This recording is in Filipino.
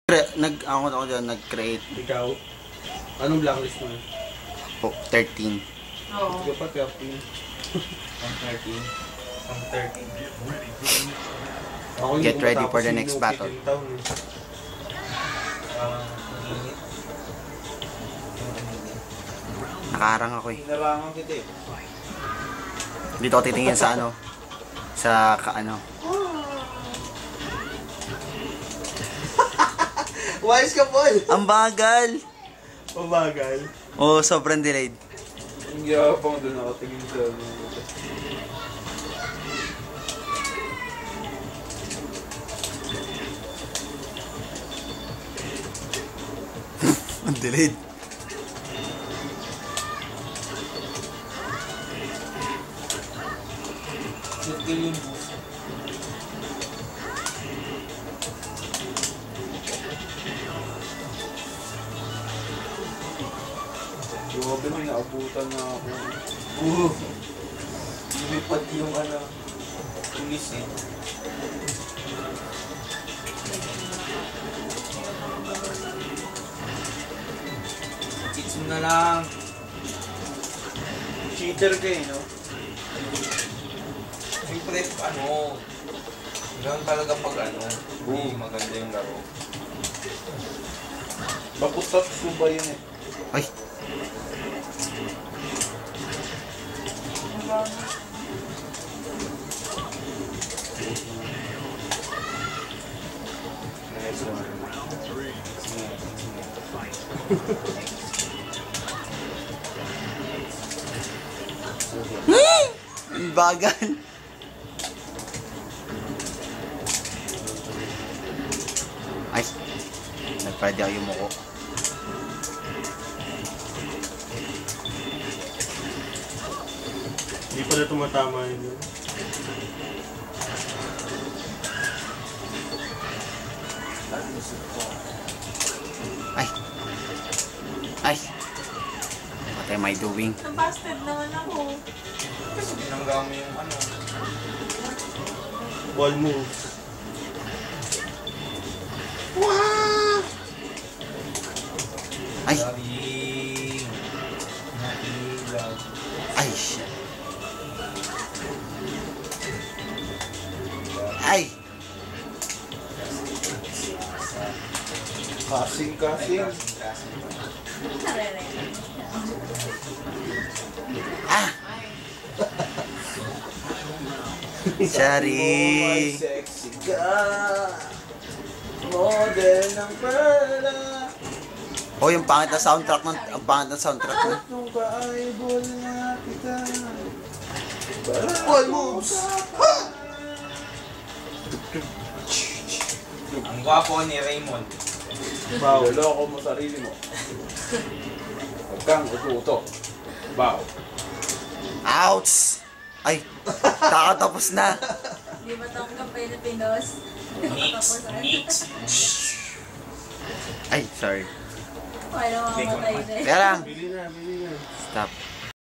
Ako dyan, nag-create. Ikaw? Anong blacklist mo? Po, 13. Oo. Ikaw pa, 13. Ang 13. Ang 13. Ako yung Get ready pumatapos for the yung next Nuki battle. din taon, eh. Ang init. Nakaharang ako eh. Hinarangan kita eh. Dito ako titingin sa ano. Sa Wise ka, Paul! Ang bagal! Pabagal. Oo, sobrang delayed. Ang yapang doon nakatingin sa ano. Ang delayed. Shoot kill yung boost. Grabe na, naabutan na ako. Lumipad yung ano, tulis eh. Cheats mo na lang. Cheater ka eh, no? Siyempre, ano, ganun talaga pag ano, hindi maganda yung laro. Bakusat suba yun eh. Ay, Nice one. ang bagal. Ay, nagpwede ako yumuko. Hindi pala tumatama yun. Ay. Ay. What am I doing? Nabasted naman ako. Kasi binangga mo yung ano. Ball moves. Ay. Daring. Nailag. Ay, shit. Ay. Kasing. Ah. Sorry. Sexy ka. Model ng perla. Oh, yung pangit na soundtrack nun. Ang pangit na soundtrack nun. Nung Bible na kita. All moves. Ang gwapo ni Raymond. Wow. Loloko mo sarili mo. Huwag kang uto-uto. Bow. Ouch! Ay, kakatapos na. Di ba tanggap Pilipinos? Mix. Ay, sorry. Wala mamatay na eh. Kaya lang. Bili na. Stop.